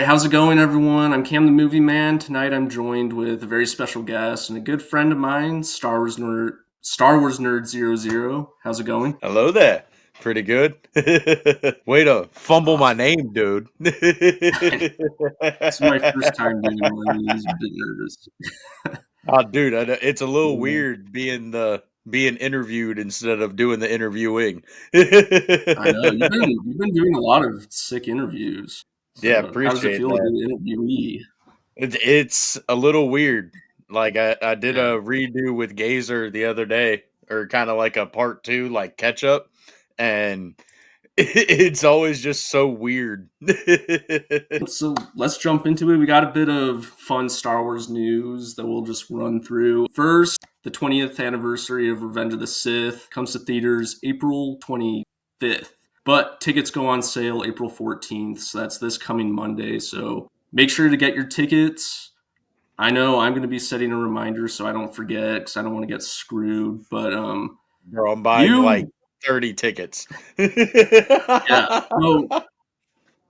Hey, how's it going, everyone? I'm Cam the Movie Man. Tonight I'm joined with a very special guest and a good friend of mine, StarWarsNerd00. How's it going? Hello there. Pretty good. Way to fumble my Awesome. name, dude. This is my first time doing one of these. I'm a bit nervous. Oh, dude, it's a little Yeah, weird being interviewed instead of doing the interviewing. I know you've been doing a lot of sick interviews. Yeah, So how does it appreciate feel to that. be an interviewee? It's a little weird. Like I did Yeah. a redo with Gazer the other day, or kind of like a part two, like catch up, and it's always just so weird. So let's jump into it. We got a bit of fun Star Wars news that we'll just run through. First, the 20th anniversary of Revenge of the Sith comes to theaters April 25th. But tickets go on sale April 14th, so that's this coming Monday. So make sure to get your tickets. I know I'm going to be setting a reminder so I don't forget because I don't want to get screwed. But Bro, I'm buying like you, 30 tickets. yeah. So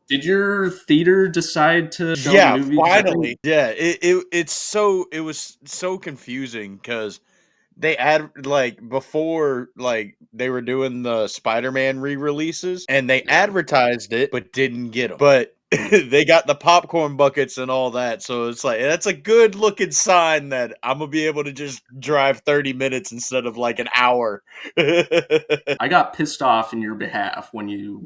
did your theater decide to show the Yeah, movie? Because I think, finally. Yeah, it was so confusing because they like before, like they were doing the Spider-Man re-releases and they yeah. advertised it but didn't get them. But they got the popcorn buckets and all that, so it's like that's a good looking sign that I'm gonna be able to just drive 30 minutes instead of like an hour. I got pissed off in your behalf when you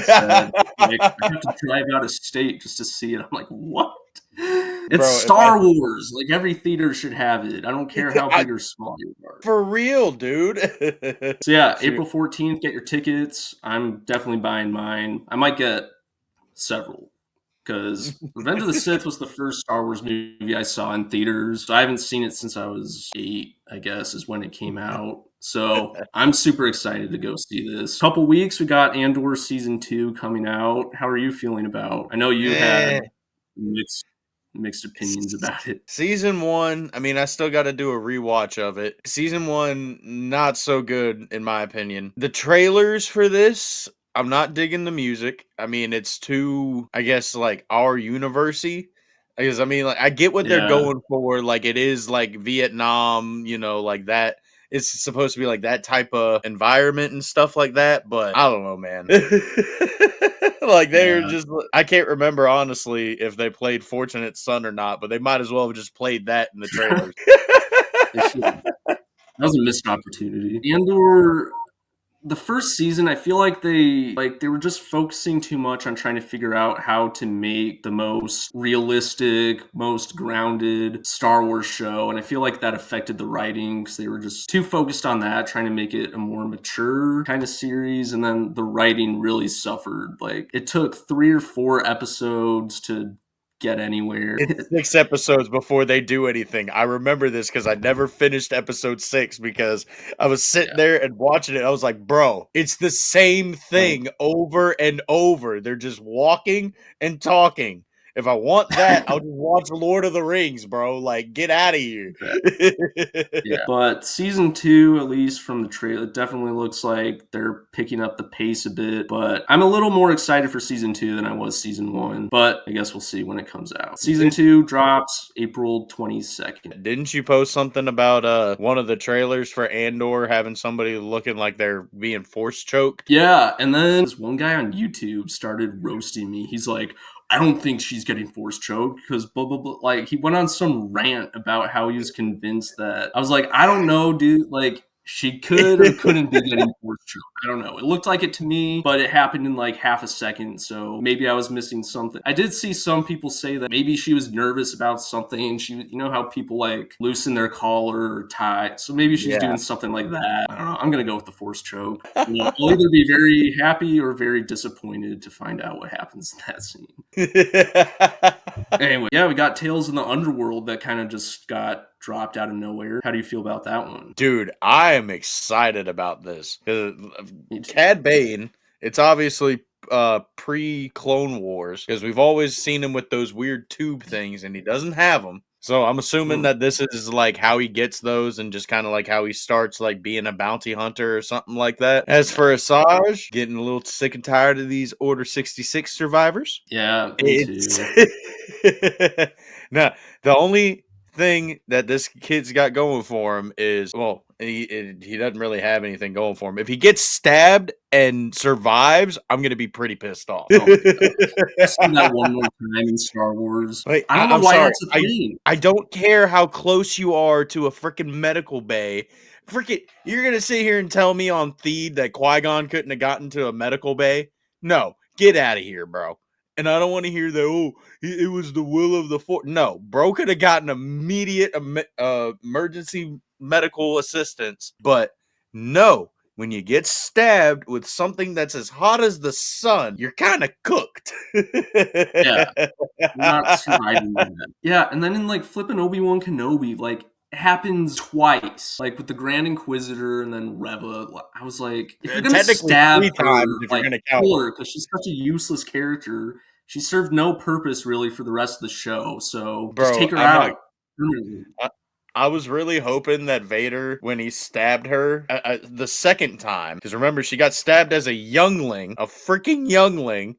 said, Yeah. like, I have to drive out of state just to see it. I'm like, what? It's Bro, if I Star Wars. Like, every theater should have it. I don't care how I big or small you are. for real, dude. So, yeah, Shoot. April 14th, get your tickets. I'm definitely buying mine. I might get several because Revenge of the Sith was the first Star Wars movie I saw in theaters. So I haven't seen it since I was 8, I guess, is when it came out. So I'm super excited to go see this. Couple weeks, we got Andor season 2 coming out. How are you feeling about? I know you Eh, had mixed opinions about it. season one, I mean, I still got to do a rewatch of it. Season one, not so good in my opinion. The trailers for this, I'm not digging the music. I mean, it's too, I guess, like our university. Because I mean, like, I get what they're Yeah, going for. Like, it is like Vietnam, like that. It's supposed to be like that type of environment and stuff like that. But I don't know, man. Like they're yeah, just I can't remember honestly if they played Fortunate Son or not, but they might as well have just played that in the trailers. they should. That was a missed opportunity. Andor, the first season, I feel like they were just focusing too much on trying to figure out how to make the most realistic, most grounded Star Wars show, and I feel like that affected the writing because they were just too focused on that, trying to make it a more mature kind of series, and then the writing really suffered. Like it took 3 or 4 episodes to get anywhere. It's 6 episodes before they do anything. I remember this because I never finished episode 6 because I was sitting Yeah, there and watching it. I was like, "Bro, it's the same like thing over and over. They're just walking and talking. If I want that, I'll just watch Lord of the Rings, bro. Like, get out of here." yeah. But season 2, at least from the trailer, it definitely looks like they're picking up the pace a bit. But I'm a little more excited for season 2 than I was season 1. But I guess we'll see when it comes out. Season 2 drops April 22nd. Didn't you post something about one of the trailers for Andor having somebody looking like they're being force choked? Yeah, and then this one guy on YouTube started roasting me. He's like, I don't think she's getting force choked because blah blah blah. Like he went on some rant about how he was convinced that I was like, I don't know, dude. Like she could or couldn't be getting force choked. I don't know. It looked like it to me, but it happened in like half a second. So maybe I was missing something. I did see some people say that maybe she was nervous about something. She, you know how people like loosen their collar or tie. So maybe she's Yeah. doing something like that. I don't know. I'm gonna go with the force choke. You know, I'll either be very happy or very disappointed to find out what happens in that scene. Anyway, yeah, we got Tales in the Underworld that kind of just got dropped out of nowhere. How do you feel about that one? Dude, I am excited about this. Me too. Cad Bane, it's obviously pre Clone Wars because we've always seen him with those weird tube things and he doesn't have them. So I'm assuming Mm, that this is like how he gets those and just kind of like how he starts like being a bounty hunter or something like that. As yeah. for Asajj, getting a little sick and tired of these Order 66 survivors. Yeah, me It's too. now the only thing that this kid's got going for him is well, he doesn't really have anything going for him. If he gets stabbed and survives, I'm gonna be pretty pissed off. Oh my god. Let's do that one more time in Star Wars. Like I don't know I'm why sorry, that's a thing. I don't care how close you are to a freaking medical bay. Freaking, you're gonna sit here and tell me on Theed that Qui-Gon couldn't have gotten to a medical bay? No, get out of here, bro. And I don't want to hear that. Oh, it was the will of the Force. No, bro could have gotten immediate emergency medical assistance, but no. When you get stabbed with something that's as hot as the sun, you're kind of cooked. Yeah, you're not surviving that. Yeah, and then in, like, flipping Obi-Wan Kenobi, like, it happens twice, like, with the Grand Inquisitor and then Reva. I was like, if you're gonna Technically stab 3 times her, if you're like, gonna count kill them. her because she's such a useless character. She served no purpose really for the rest of the show, so just Bro, take her I'm not out permanently. I I was really hoping that Vader, when he stabbed her the second time, because remember, she got stabbed as a youngling, a freaking youngling.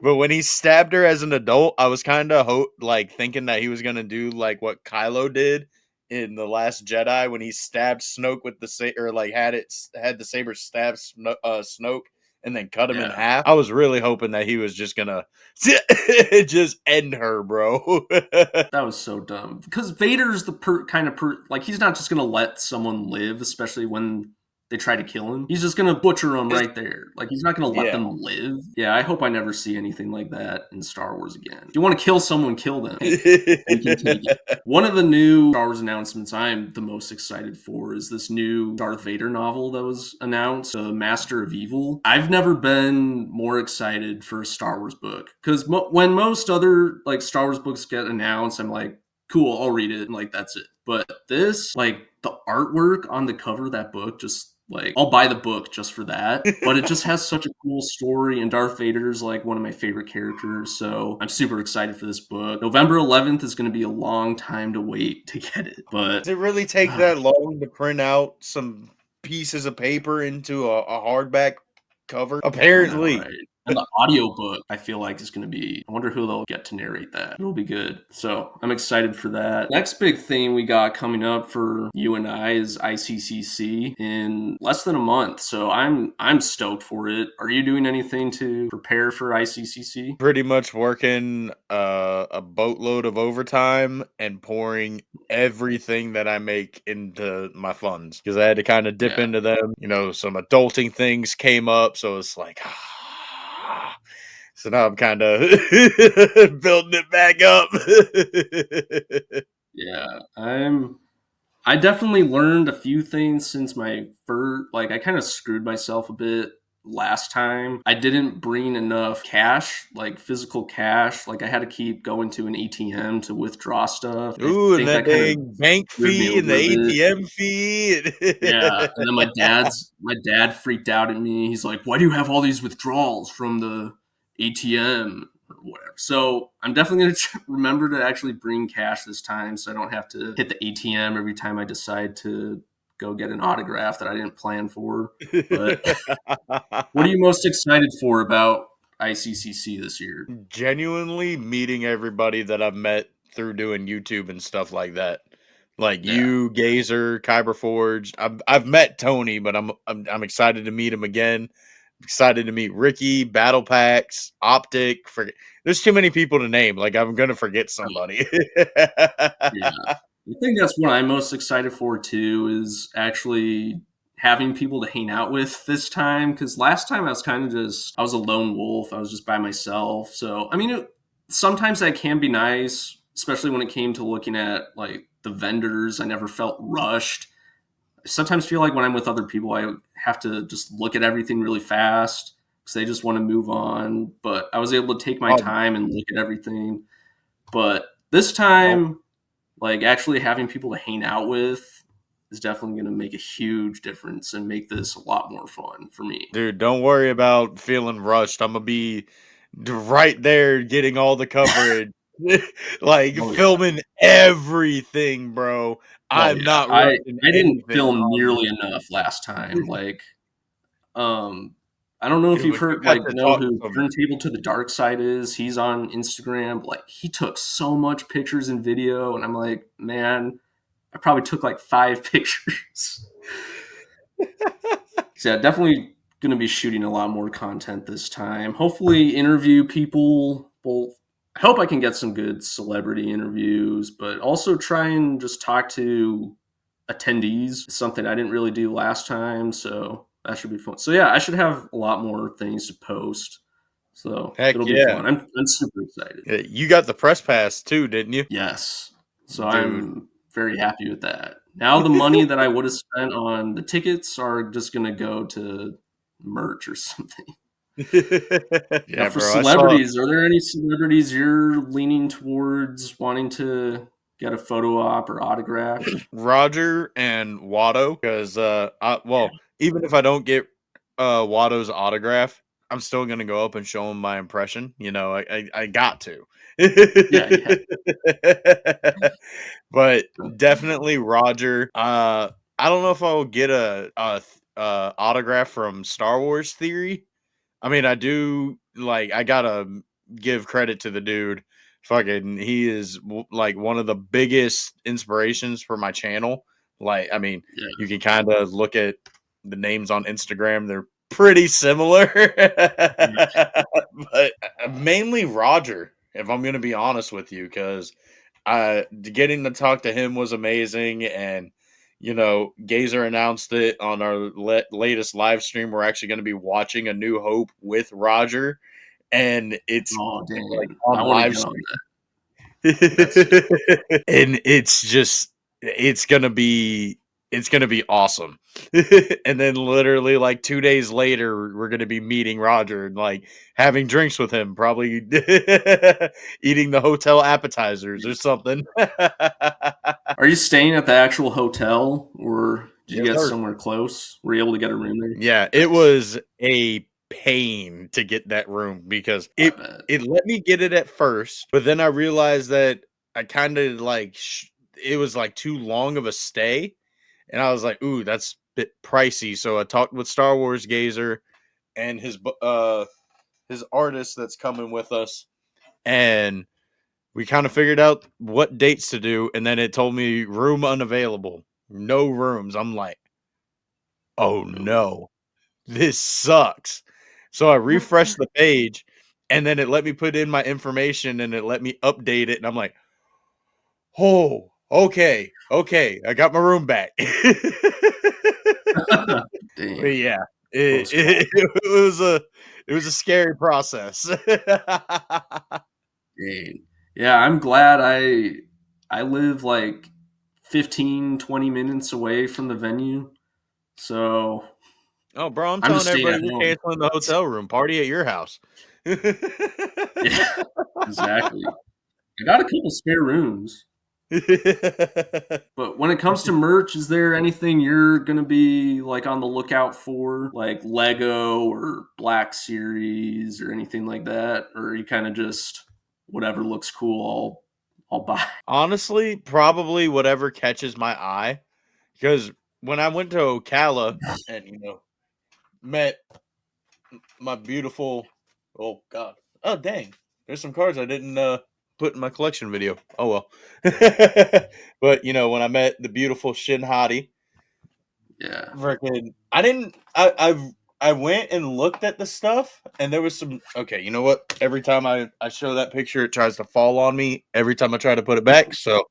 But when he stabbed her as an adult, I was kind of like thinking that he was gonna do like what Kylo did in the Last Jedi when he stabbed Snoke with the or like had the saber stab Snoke and then cut him in Yeah. half. I was really hoping that he was just gonna just end her, bro. That was so dumb because Vader's the kind of like he's not just gonna let someone live, especially when they try to kill him. He's just gonna butcher them Just right there. Like he's not gonna let yeah. them live. Yeah, I hope I never see anything like that in Star Wars again. If you want to kill someone, kill them. Hey, we can take it. One of the new Star Wars announcements I'm the most excited for is this new Darth Vader novel that was announced, The Master of Evil. I've never been more excited for a Star Wars book because when most other like Star Wars books get announced, I'm like, cool, I'll read it, and like that's it. But this, like the artwork on the cover of that book, just like I'll buy the book just for that. But it just has such a cool story, and Darth Vader's like one of my favorite characters, so I'm super excited for this book. November 11th is going to be a long time to wait to get it, but Does it really take that long to print out some pieces of paper into a hardback cover? I know, Apparently. right? And the audiobook, I feel like, is going to be, I wonder who they'll get to narrate that. It'll be good. So I'm excited for that. Next big thing we got coming up for you and I is ICCC in less than a month. So I'm stoked for it. Are you doing anything to prepare for ICCC? Pretty much working a boatload of overtime and pouring everything that I make into my funds because I had to kind of dip Yeah. into them. You know, some adulting things came up, so it's like, so now I'm kind of building it back up. Yeah. I definitely learned a few things since my first, like, I kind of screwed myself a bit last time. I didn't bring enough cash, like physical cash. Like, I had to keep going to an ATM to withdraw stuff. I Ooh, and think that that kind of dang bank screwed me fee and the over a bit. ATM fee. Yeah. And then my dad freaked out at me. He's like, why do you have all these withdrawals from the ATM? Or whatever. So I'm definitely going to remember to actually bring cash this time so I don't have to hit the ATM every time I decide to go get an autograph that I didn't plan for. But what are you most excited for about ICCC this year? Genuinely meeting everybody that I've met through doing YouTube and stuff like that. Like Yeah. you, Gazer, Kyber Forged. I've met Tony, but I'm excited to meet him again. Excited to meet Ricky, Battle Packs, Optic. There's too many people to name. Like I'm gonna forget somebody. Yeah. I think that's what I'm most excited for too is actually having people to hang out with this time because last time I was kind of just I was a lone wolf. I was just by myself. So I mean, sometimes that can be nice, especially when it came to looking at like the vendors. I never felt rushed. I sometimes feel like when I'm with other people, I have to just look at everything really fast because they just want to move on. But I was able to take my Oh, time and look at everything. But this no, time like actually having people to hang out with is definitely going to make a huge difference and make this a lot more fun for me. dude, don't worry about feeling rushed. I'm gonna be right there getting all the coverage. Like Oh yeah. filming everything, bro. Oh I'm yeah. not rushing I didn't anything film on nearly this. enough last time. Like, um, I don't know if Dude, you've but you heard, got like, to know talk who to me. Turntable to the Dark Side is. He's on Instagram. Like, he took so much pictures and video, and I'm like, man, I probably took like 5 pictures. So yeah, definitely going to be shooting a lot more content this time. Hopefully, interview people. Well, I hope I can get some good celebrity interviews, but also try and just talk to attendees. It's something I didn't really do last time, so that should be fun. So yeah, I should have a lot more things to post. So Heck it'll be yeah. fun. I'm super excited. You got the press pass too, didn't you? Yes. So Dude. I'm very happy with that. Now the money that I would have spent on the tickets are just going to go to merch or something. Now Yeah, for bro. I saw celebrities, are there any celebrities you're leaning towards wanting to get a photo op or autograph? Roger and Watto because even if I don't get Watto's autograph, I'm still gonna go up and show him my impression. I got to. Yeah, you have. But To. definitely Roger. I don't know if I'll get a autograph from Star Wars Theory. I mean, I do like I gotta give credit to the dude. Fucking, he is like one of the biggest inspirations for my channel. Like, I mean, Yeah. you can kind of look at the names on Instagram; they're pretty similar, but mainly Roger. If I'm gonna be honest with you, because getting to talk to him was amazing, and Gazer announced it on our latest live stream. We're actually going to be watching A New Hope with Roger, and it's Oh like dang. I on want to live get on stream, that. That's sick. and it's gonna be awesome. And then literally like 2 days later, we're gonna be meeting Roger and like having drinks with him, probably eating the hotel appetizers or something. Are you staying at the actual hotel or did you Yes, get sir. somewhere close? Were you able to get a room there? Yeah, it Nice. was a pain to get that room because I it bet. it let me get it at first, but then I realized that I kind of like it was like too long of a stay, and I was like, "Ooh, that's a bit pricey." So I talked with Star Wars Gazer and his artist that's coming with us, and we kind of figured out what dates to do, and then it told me room unavailable, no rooms. I'm like, "Oh Oh. no." This sucks. So I refreshed the page and then it let me put in my information and it let me update it. And I'm like, oh, okay. Okay. I got my room back. But Dang. yeah, Close call. it was a scary process. Dang. Yeah, I'm glad I live like 15, 20 minutes away from the venue. So Oh, bro, I'm I'm telling just staying everybody at we're home. canceling the hotel room party at your house. Yeah, exactly. I got a couple spare rooms. But when it comes to merch, is there anything you're gonna be like on the lookout for, like Lego or Black Series or anything like that? Or are you kind of just whatever looks cool, I'll buy? Honestly, probably whatever catches my eye. Because when I went to Ocala and met my beautiful, oh god, oh dang, there's some cards I didn't put in my collection video. Oh well. But when I met the beautiful Shin Hati, Yeah. freaking, I didn't. I went and looked at the stuff, and there was some. Okay, you know what? Every time I show that picture, it tries to fall on me. Every time I try to put it back, so.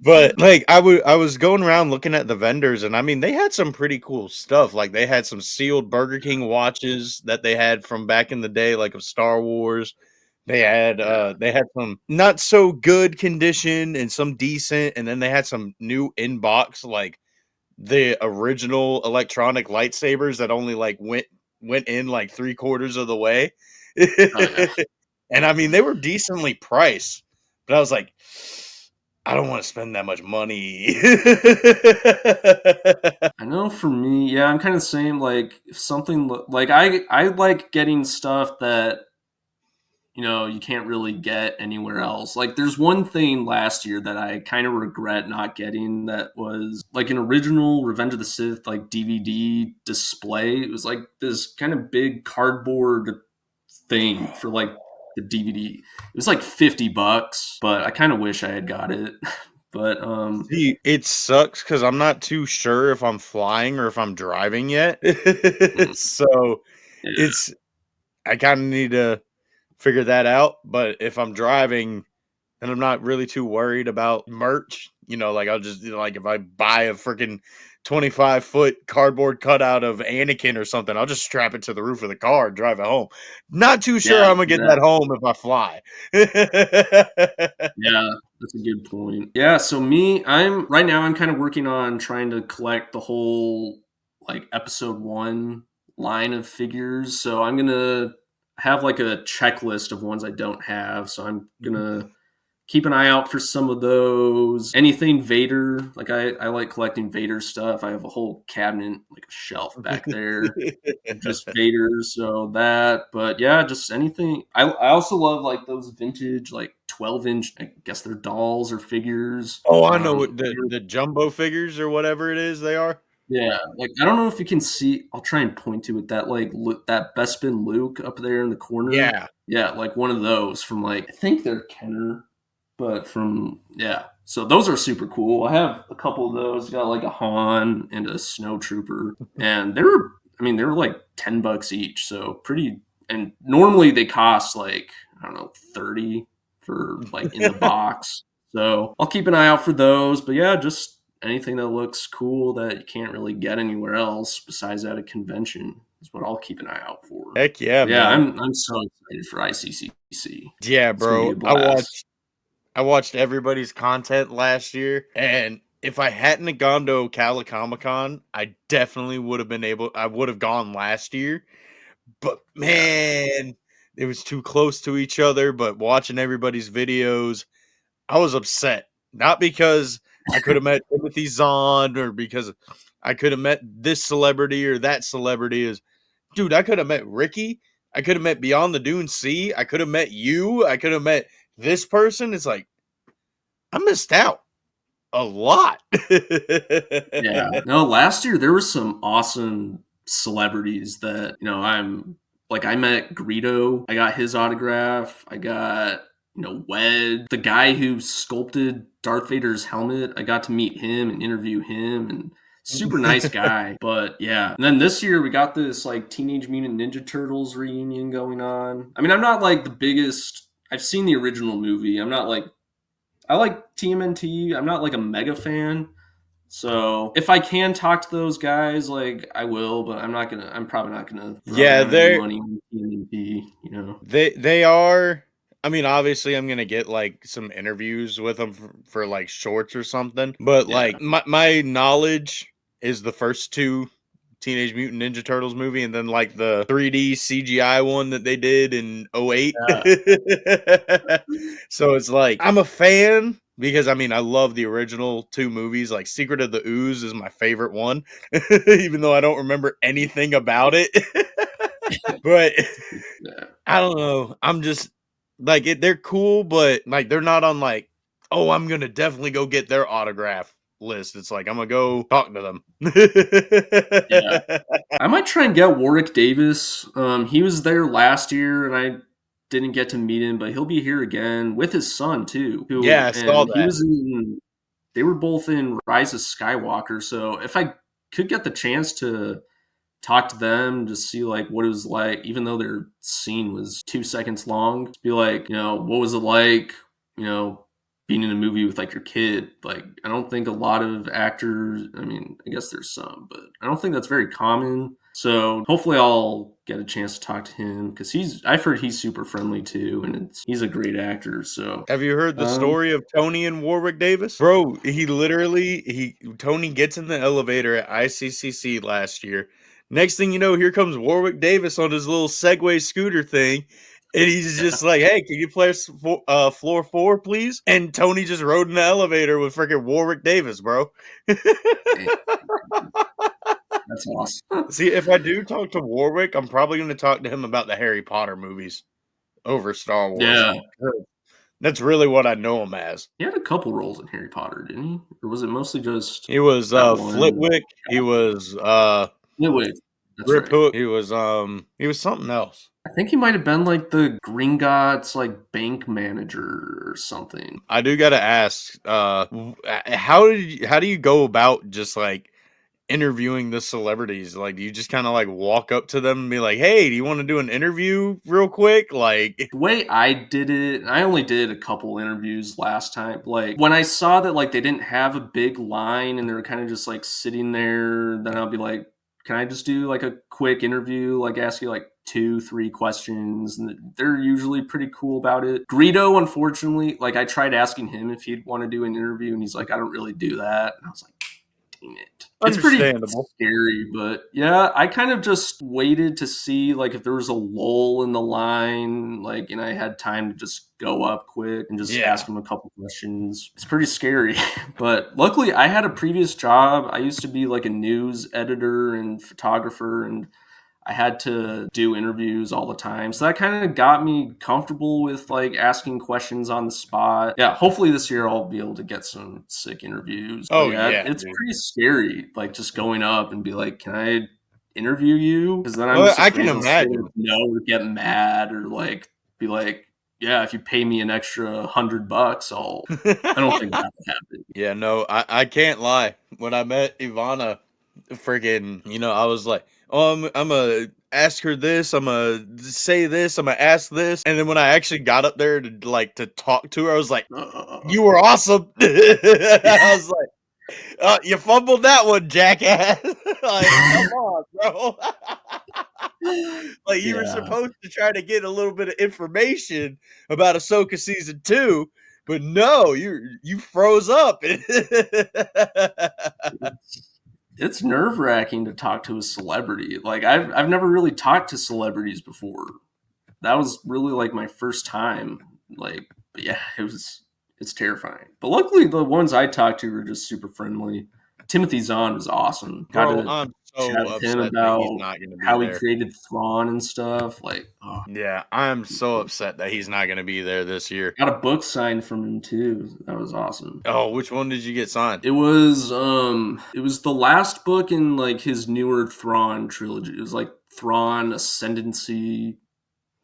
But like I was going around looking at the vendors and I mean they had some pretty cool stuff. Like they had some sealed Burger King watches that they had from back in the day, like of Star Wars. Yeah. They had some not so good condition and some decent, and then they had some new inbox like the original electronic lightsabers that only like went in like 3/4 of the way. Oh yeah. And I mean they were decently priced, but I was like, I don't want to spend that much money. I know for me, yeah, I'm kind of the same. Like if something like I like getting stuff that you can't really get anywhere else. Like, there's one thing last year that I kind of regret not getting, that was like an original Revenge of the Sith like DVD display. It was like this kind of big cardboard thing for like the DVD. It was like $50, but I kind of wish I had got it. But See, it sucks because I'm not too sure if I'm flying or if I'm driving yet. mm, So yeah, it's I kind of need to figure that out. But if I'm driving, and I'm not really too worried about merch. Like I'll just like if I buy a freaking 25-foot cardboard cutout of Anakin or something, I'll just strap it to the roof of the car and drive it home. Not too sure yeah, I'm gonna get that exactly. home if I fly. Yeah, that's a good point. Yeah, so me, I'm right now I'm kind of working on trying to collect the whole like episode 1 line of figures. So I'm going to have like a checklist of ones I don't have. So I'm going to keep an eye out for some of those. Anything Vader, like I like collecting Vader stuff. I have a whole cabinet, like a shelf back there of just Vader, so that. But yeah, just anything. I also love like those vintage like 12-inch. I guess they're dolls or figures. Oh, I know what the jumbo figures or whatever it is they are. Yeah, like I don't know if you can see. I'll try and point to it. That like that Bespin Luke up there in the corner. Yeah. Yeah, like one of those from like I think they're Kenner, but from yeah. So those are super cool. I have a couple of those. Got like a Han and a Snow Trooper, and they were. I mean, they were like $10 each. So pretty. And normally they cost like I don't know 30 for like in the box. So I'll keep an eye out for those. But yeah, just anything that looks cool that you can't really get anywhere else besides at a convention is what I'll keep an eye out for. Heck yeah, But yeah, man. I'm so excited for ICCC. Yeah, It's gonna be bro. a I blast. watched I watched everybody's content last year, and if I hadn't have gone to Ocala Comic Con, I definitely would have been able. I would have gone last year, but Yeah, man, it was too close to each other. But watching everybody's videos, I was upset. Not because I could have met Timothy Zahn or because I could have met this celebrity or that celebrity. Is dude, I could have met Ricky. I could have met Beyond the Dune Sea. I could have met you. I could have met this person. It's like I missed out a lot. yeah. No, last year there were some awesome celebrities that I'm like I met Greedo. I got his autograph. I got Wed, the guy who sculpted Darth Vader's helmet. I got to meet him and interview him, and super nice guy. But yeah, and then this year we got this like Teenage Mutant Ninja Turtles reunion going on. I mean, I'm not like the biggest. I've seen the original movie. I'm not like I like TMNT. I'm not like a mega fan. So if I can talk to those guys, like I will, but I'm not gonna. I'm probably not gonna throw Yeah, down any they're money on TMNT. they are. I mean, obviously, I'm gonna get like some interviews with them for like shorts or something. But Yeah, like my knowledge is the first two Teenage Mutant Ninja Turtles movie, and then like the 3D CGI one that they did in '08. yeah, So it's like I'm a fan because I mean I love the original two movies. Like Secret of the Ooze is my favorite one, even though I don't remember anything about it. But yeah, I don't know. I'm just like they're cool, but like they're not on like, oh, I'm gonna definitely go get their autograph list. It's like I'm gonna go talk to them. yeah. I might try and get Warwick Davis. He was there last year, and I didn't get to meet him, but he'll be here again with his son too. Yeah, I saw And he that. was in. They were both in Rise of Skywalker. So if I could get the chance to talk to them, to see like what it was like, even though their scene was 2 seconds long, to be like, what was it like, you know, being in a movie with like your kid. Like I don't think a lot of actors, I mean, I guess there's some, but I don't think that's very common. So hopefully I'll get a chance to talk to him because I've heard he's super friendly too, and he's a great actor. So Have you heard the um, story of Tony and Warwick Davis? Bro, he Tony gets in the elevator at ICCC last year. Next thing you know, here comes Warwick Davis on his little Segway scooter thing. And he's just like, "Hey, can you play floor 4, please?" And Tony just rode in the elevator with freaking Warwick Davis, bro. hey, that's awesome. See, if I do talk to Warwick, I'm probably going to talk to him about the Harry Potter movies. over Star Wars. Yeah. That's really what I know him as. He had a couple roles in Harry Potter, didn't he? Or was it mostly just He was that one Flitwick. He was Wait, that's Rip right. Hook. He was something else. I think he might have been like the Gringotts like bank manager or something. I do gotta ask, how do you go about just like interviewing the celebrities? Like, do you just kind of like walk up to them and be like, "Hey, do you want to do an interview real quick?" Like, The way I did it, I only did a couple interviews last time. Like when I saw that like they didn't have a big line and they were kind of just like sitting there, then I'll be like, can I just do like a quick interview, like ask you like 2, 3 questions? And they're usually pretty cool about it. Greedo, unfortunately, like I tried asking him if he'd want to do an interview, and he's like, I don't really do that. And I was like, dang it. It's pretty understandable. scary, but yeah, I kind of just waited to see like if there was a lull in the line, like, and I had time to just go up quick and just Yeah. ask him a couple questions. It's pretty scary, but luckily I had a previous job. I used to be like a news editor and photographer, and I had to do interviews all the time. So that kind of got me comfortable with like asking questions on the spot. Yeah, hopefully this year I'll be able to get some sick interviews. But Oh yeah, yeah, it's dude. pretty scary, like just going up and be like, "Can I interview you?" Because then I'm Well, just I can afraid they'll say imagine. no or get mad or like be like, "Yeah, if you pay me an extra $100, I'll." I don't think that would happen. Yeah, no, I can't lie. When I met Ivana, friggin', I was like, "Oh, I'm gonna ask her this. I'm gonna say this. I'm gonna ask this." And then when I actually got up there to talk to her, I was like, Uh, "You were awesome." I was like, "You fumbled that one, jackass." Like, come on, bro. Like, you were yeah. supposed to try to get a little bit of information about Ahsoka season 2, but no, you froze up. It's nerve-wracking to talk to a celebrity. Like I've never really talked to celebrities before. That was really like my first time. Like, but yeah, it's terrifying. But luckily, the ones I talked to were just super friendly. Timothy Zahn was awesome. Got Bro, to I'm chat so with him upset that he's about not gonna be how he there. created Thrawn and stuff. Like, oh, Yeah, I'm so upset that he's not gonna be there this year. got a book signed from him too. That was awesome. Oh, which one did you get signed? It was the last book in like his newer Thrawn trilogy. It was like Thrawn Ascendancy,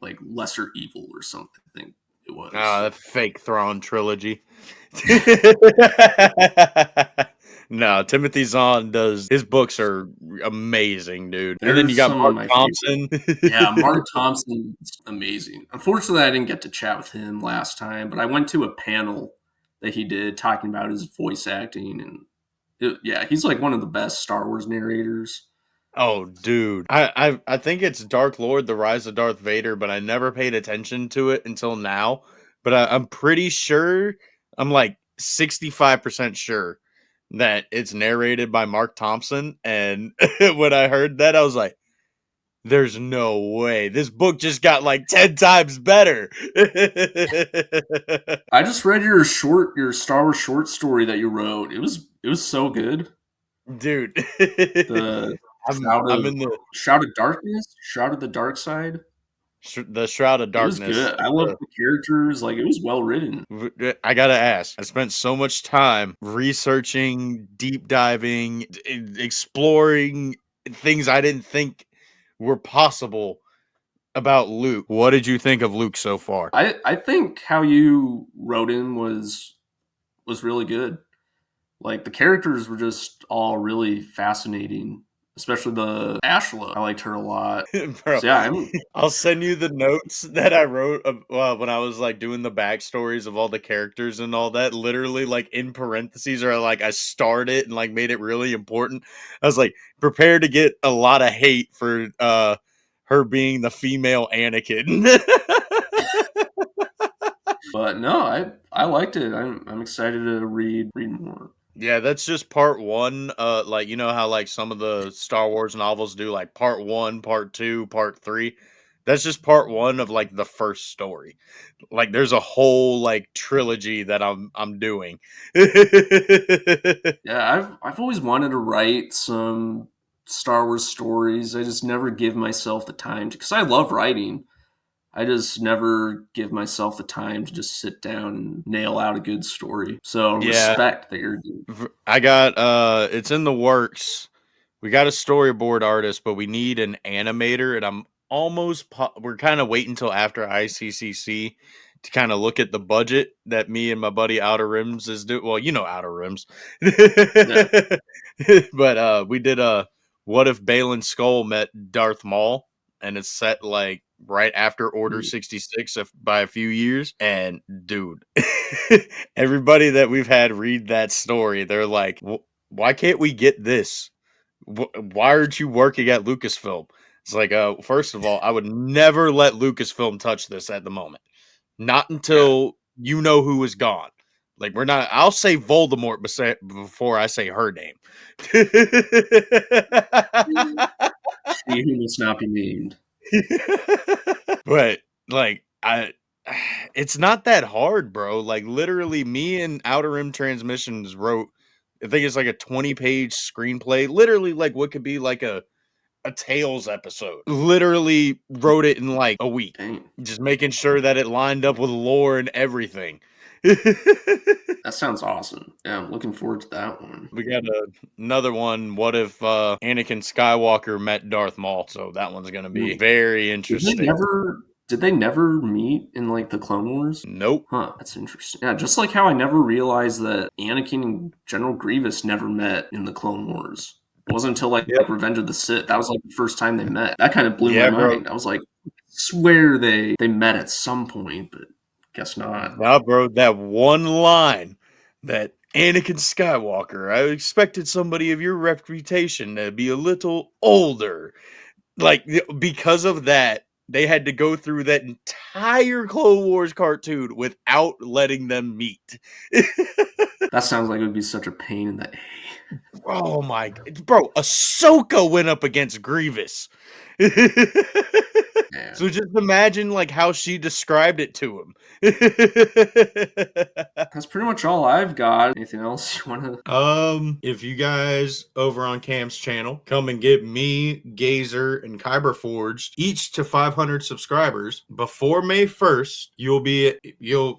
like Lesser Evil or something, I think it Ah, was. the fake Thrawn trilogy. No, Timothy Zahn does his books are amazing, dude. And then you There's got some of Mark my favorite. Thompson. Yeah, Mark Thompson's amazing. Unfortunately, I didn't get to chat with him last time, but I went to a panel that he did talking about his voice acting, and yeah, he's like one of the best Star Wars narrators. Oh, dude. I think it's Dark Lord, The Rise of Darth Vader, but I never paid attention to it until now. But I'm pretty sure, I'm like 65% sure that it's narrated by Mark Thompson. And when I heard that, I was like, there's no way. This book just got like 10 times better. I just read your Star Wars short story that you wrote. It was so good. Dude. The I'm in the Shroud of Darkness, Shroud of the Dark Side. the Shroud of It was Darkness. good. I loved the characters. Like it was well written. I gotta ask. I spent so much time researching, deep diving, exploring things I didn't think were possible about Luke. What did you think of Luke so far? I think how you wrote him was really good. Like the characters were just all really fascinating, especially the Ashla. I liked her a lot. Bro, So yeah, I'm I'll send you the notes that I wrote when I was like doing the backstories of all the characters and all that. Literally, like in parentheses, or like I starred it and like made it really important. I was like, prepare to get a lot of hate for her being the female Anakin. but no, I liked it. I'm excited to read more. Yeah, that's just part one. Like you know how like some of the Star Wars novels do like part one, part two, part three. That's just part one of like the first story. Like there's a whole like trilogy that I'm doing. Yeah, I've always wanted to write some Star Wars stories. I just never give myself the time to, because I love writing. I just never give myself the time to just sit down and nail out a good story. So Yeah, respect that you're doing. I got it's in the works. We got a storyboard artist, but we need an animator, and we're kind of waiting until after ICCC to kind of look at the budget that me and my buddy Outer Rims is doing. Well, you know Outer Rims. Yeah. But we did a what if Balin Skull met Darth Maul, and it's set like right after Order 66 by a few years. And dude, everybody that we've had read that story, they're like, why can't we get this? Why aren't you working at Lucasfilm? It's like, first of all, I would never let Lucasfilm touch this at the moment. Not Yeah. until you know who is gone. Like, we're not, I'll say Voldemort before I say her name. He who must not be named. But, like, it's not that hard, bro. Like, literally, me and Outer Rim Transmissions wrote, I think it's like a 20-page screenplay. Literally, like, what could be like a Tales episode. Literally wrote it in like a week, Dang. just making sure that it lined up with lore and everything. That sounds awesome. Yeah, I'm looking forward to that one. We got another one. What if Anakin Skywalker met Darth Maul? So that one's going to be Hmm. very Did they interesting. never meet in like the Clone Wars? Nope. Huh, that's interesting. Yeah, just like how I never realized that Anakin and General Grievous never met in the Clone Wars. It wasn't until like Yep. Revenge of the Sith. That was like the first time they met. That kind of blew my Yeah, bro. mind. I was like, I swear they met at some point, but guess not. Nah, bro. That one line that Anakin Skywalker, I expected somebody of your reputation to be a little older. Like, because of that, they had to go through that entire Clone Wars cartoon without letting them meet. That sounds like it would be such a pain in the Oh my, bro, Ahsoka went up against Grievous. man. So just imagine like how she described it to him. That's pretty much all I've got. Anything else you want to? If you guys over on Cam's channel come and get me, Gazer, and Kyber Forged each to 500 subscribers before May 1st,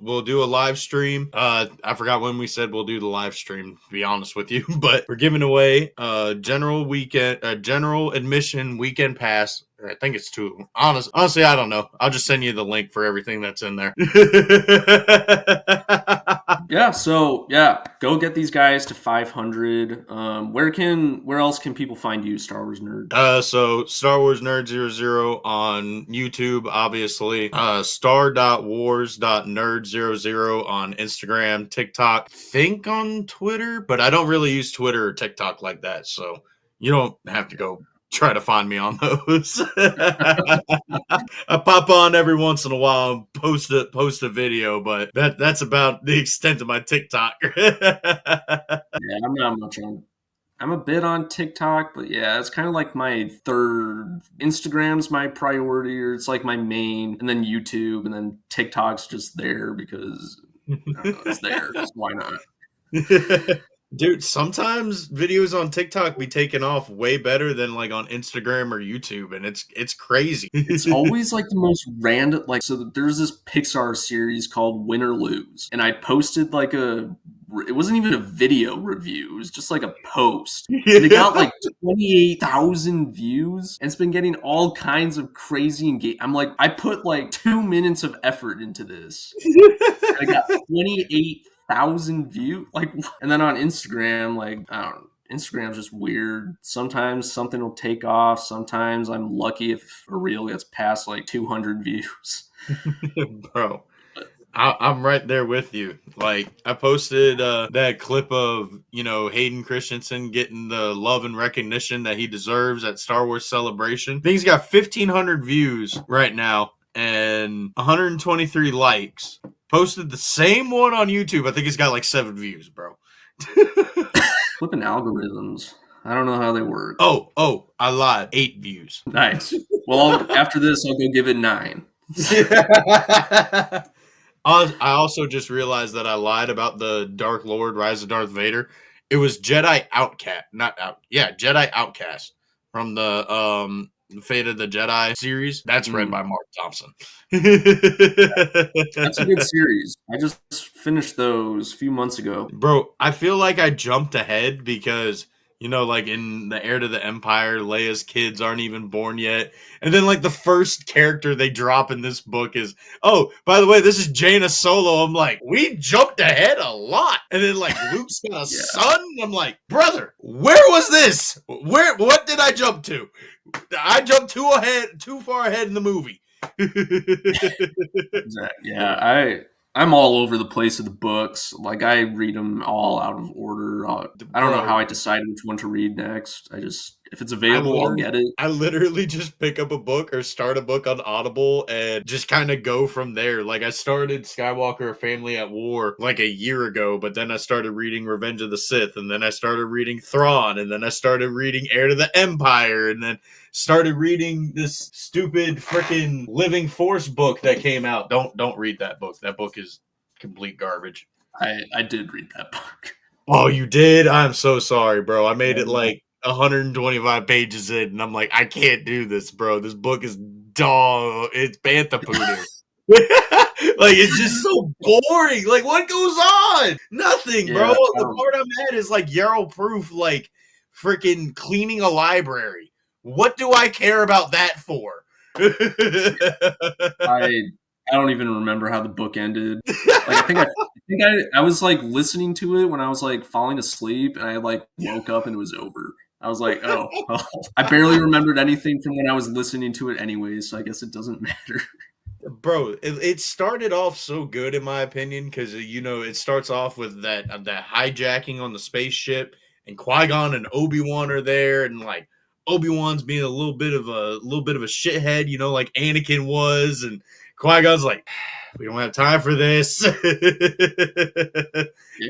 we'll do a live stream. I forgot when we said we'll do the live stream, to be honest with you, but we're giving away general admission weekend pass. I think it's two. Honestly, I don't know. I'll just send you the link for everything that's in there. Yeah, so yeah, go get these guys to 500. Where else can people find you, Star Wars Nerd? So StarWarsNerd00 on YouTube, obviously. Star.wars.nerd00 on Instagram, TikTok, think on Twitter, but I don't really use Twitter or TikTok like that, so you don't have to go try to find me on those. I pop on every once in a while and post a video, but that's about the extent of my TikTok. Yeah, I'm not much on. I'm a bit on TikTok, but yeah, it's kind of like my third. Instagram's my priority, or it's like my main, and then YouTube, and then TikTok's just there because I don't know, it's there. Just why not? Dude, sometimes videos on TikTok be taken off way better than like on Instagram or YouTube, and it's crazy. It's always like the most random. Like, so there's this Pixar series called Win or Lose, and I posted like it wasn't even a video review. It was just like a post, and it got like 28,000 views, and it's been getting all kinds of crazy engagement. I'm like, I put like 2 minutes of effort into this. I got 28,000 views. Like, and then on Instagram, like, I don't know. Instagram's just weird. Sometimes something will take off. Sometimes I'm lucky if a reel gets past like 200 views. Bro, I'm right there with you. Like, I posted that clip of, Hayden Christensen getting the love and recognition that he deserves at Star Wars Celebration. I think he's got 1,500 views right now and 123 likes. Posted the same one on YouTube. I think it's got like 7 views, bro. Flipping algorithms. I don't know how they work. Oh, I lied. 8 views. Nice. Well, after this, I'll go give it 9. I also just realized that I lied about the Dark Lord Rise of Darth Vader. It was Jedi Outcast, not out. Yeah, Jedi Outcast from the Fate of the Jedi series. That's read by Mm, Mark Thompson. that's a good series. I just finished those a few months ago. Bro, I feel like I jumped ahead because, like in The Heir to the Empire, Leia's kids aren't even born yet. And then, like, the first character they drop in this book is, oh, by the way, this is Jaina Solo. I'm like, we jumped ahead a lot. And then, like, Luke's got a Yeah, son. I'm like, brother, where was this? What did I jump to? I jumped too far ahead in the movie. exactly. Yeah, I'm all over the place with the books. Like I read them all out of order. I don't know Bro, how I decide which one to read next. I just if it's I available, I'll literally get it. I literally just pick up a book or start a book on Audible and just kind of go from there. Like I started Skywalker: A Family at War like a year ago, but then I started reading Revenge of the Sith, and then I started reading Thrawn, and then I started reading Heir to the Empire, and then started reading this stupid freaking Living Force book that came out. Don't read that book. That book is complete garbage. I did read that book. Oh, you did? I'm so sorry, bro. I made it Yeah. like 125 pages in, and I'm like, I can't do this, bro. This book is dog. It's bantha poodoo. Like it's just so boring. Like what goes on? Nothing, bro. Yeah, The part I'm at is like Yarrow proof, like freaking cleaning a library. What do I care about that for? I I don't even remember how the book ended. Like I was like listening to it when I was like falling asleep, and I like woke up and it was over. I was like, oh, well, I barely remembered anything from when I was listening to it anyway, so I guess it doesn't matter. Bro, it started off so good in my opinion because it starts off with that hijacking on the spaceship, and Qui-Gon and Obi-Wan are there, and like Obi-Wan's being a little bit of a shithead, like Anakin was, and Qui-Gon's like, we don't have time for this.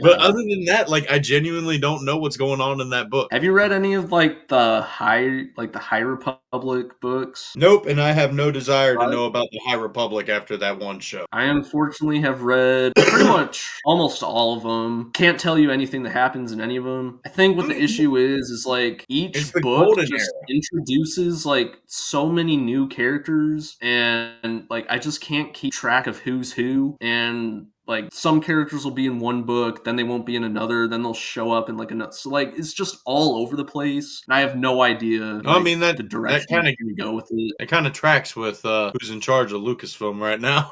But Yeah. other than that, like I genuinely don't know what's going on in that book. Have you read any of the High Republic books? Nope, and I have no desire to know about the High Republic after that one show. I unfortunately have read pretty much almost all of them. Can't tell you anything that happens in any of them. I think what the issue is like It's each the book golden just era. introduces like so many new characters, and like I just can't keep track of who's who, and like some characters will be in one book, then they won't be in another, then they'll show up in like another. So like it's just all over the place, and I have no idea I like mean that the that direction kind it's of going to go with it. it kind of tracks with who's in charge of Lucasfilm right now.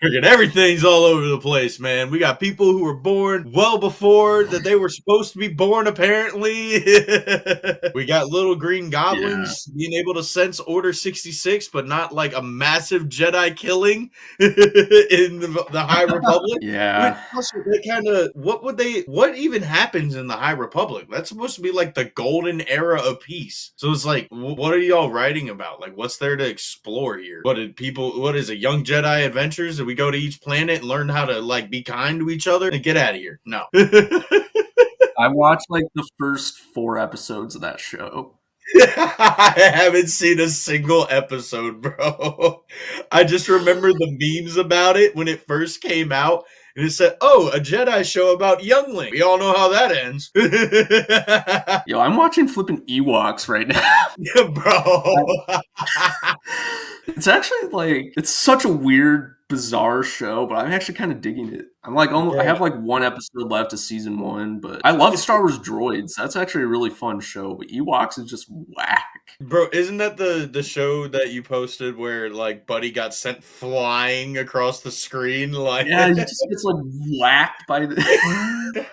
Freaking everything's all over the place, man. We got people who were born well before that they were supposed to be born, apparently. We got little green Yeah, goblins being able to sense Order 66, but not like a massive Jedi killing in the High Republic. Which yeah. also they kind of what even happens in the High Republic? That's supposed to be like the golden era of peace. So it's like, what are y'all writing about? Like, what's there to explore here? What is it? Young Jedi adventures? Did we go to each planet and learn how to like be kind to each other? And get out of here. No. I watched like the first 4 episodes of that show. I haven't seen a single episode, bro. I just remember the memes about it when it first came out, and it said, "Oh, a Jedi show about youngling." We all know how that ends, Yo, I'm watching flipping Ewoks right now. yeah, bro. It's actually like it's such a weird, bizarre show, but I'm actually kind of digging it. I'm like almost I Bro, have like 1 episode left of season 1, but I love Star Wars Droids. That's actually a really fun show, but Ewoks is just whack. bro, isn't that the show that you posted where like Buddy got sent flying across the screen? Like, Yeah, he just gets like whacked by the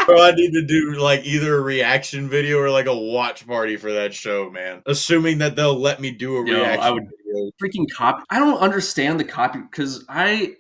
bro, I need to do like either a reaction video or like a watch party for that show, man. Assuming that they'll let me do a Yo, I reaction would video. freaking copy. I don't understand the copy because I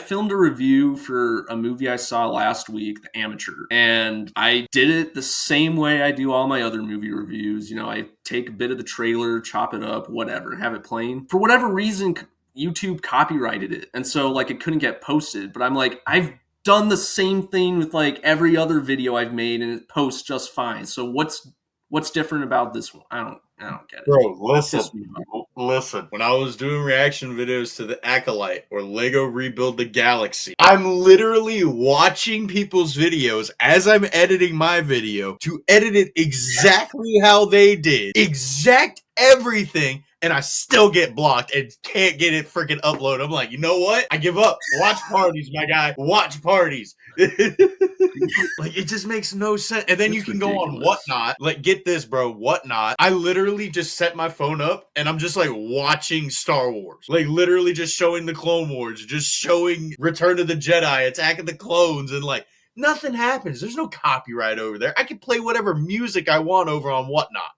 filmed a review for a movie I saw last week, The Amateur, and I did it the same way I do all my other movie reviews. I take a bit of the trailer, chop it up, whatever, have it playing. For whatever reason, YouTube copyrighted it, and so like it couldn't get posted. But I'm like, I've done the same thing with like every other video I've made, and it posts just fine. So what's different about this one? I don't. I don't get it. Bro, listen. Piss me off. Listen, when I was doing reaction videos to the Acolyte or Lego Rebuild the Galaxy, I'm literally watching people's videos as I'm editing my video to edit it exactly how they did. Exact everything. And I still get blocked and can't get it freaking upload. I'm like, you know what? I give up. Watch parties, my guy. Watch parties. Like, it just makes no sense. And then you It's can go on ridiculous. Whatnot. Like, get this, bro. Whatnot. I literally just set my phone up and I'm just like watching Star Wars. Like, literally just showing the Clone Wars, just showing Return of the Jedi, Attack of the Clones, and like, nothing happens. There's no copyright over there. I can play whatever music I want over on Whatnot.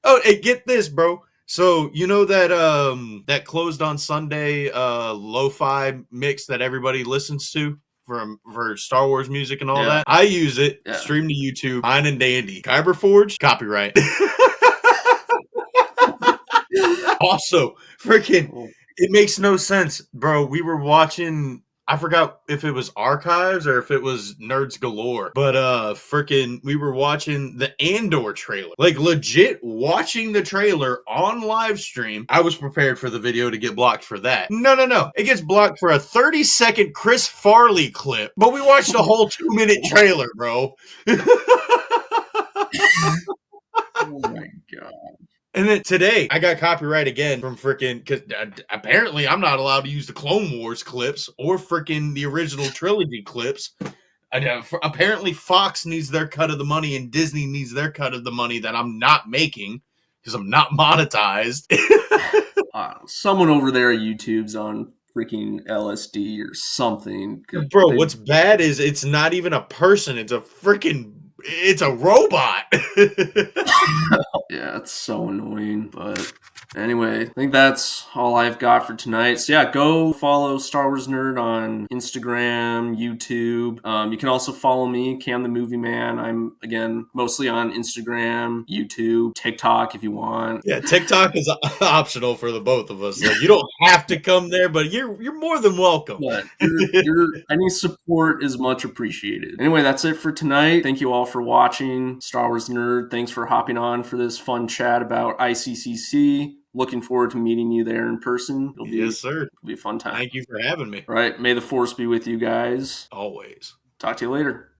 Oh, hey, get this, bro. So you know that that closed on Sunday lo-fi mix that everybody listens to for Star Wars music and all that? I use it, stream to YouTube, fine and dandy. Kyber Forge, copyright. Also, freaking, it makes no sense, bro. We were watching, I forgot if it was Archives or if it was Nerds Galore, but freaking, we were watching the Andor trailer. Like, legit watching the trailer on live stream. I was prepared for the video to get blocked for that. No. It gets blocked for a 30-second Chris Farley clip, but we watched a whole 2-minute trailer, bro. Oh my god. And then today, I got copyright again from freaking, because apparently I'm not allowed to use the Clone Wars clips or freaking the original trilogy clips. Apparently, Fox needs their cut of the money and Disney needs their cut of the money that I'm not making because I'm not monetized. Someone over there at YouTube's on freaking LSD or something. Bro, what's bad is it's not even a person. It's a robot. Yeah, it's so annoying. But anyway, I think that's all I've got for tonight. So yeah, go follow Star Wars Nerd on Instagram, YouTube. You can also follow me, Cam the Movie Man. I'm, again, mostly on Instagram, YouTube, TikTok if you want. Yeah, TikTok is optional for the both of us. Like, you don't have to come there, but you're more than welcome. But your any support is much appreciated. Anyway, that's it for tonight. Thank you all for watching. Star Wars Nerd, thanks for hopping on for this fun chat about ICCC. Looking forward to meeting you there in person. Yes, sir. It'll be a fun time. Thank you for having me. All right, may the Force be with you guys. Always. Talk to you later.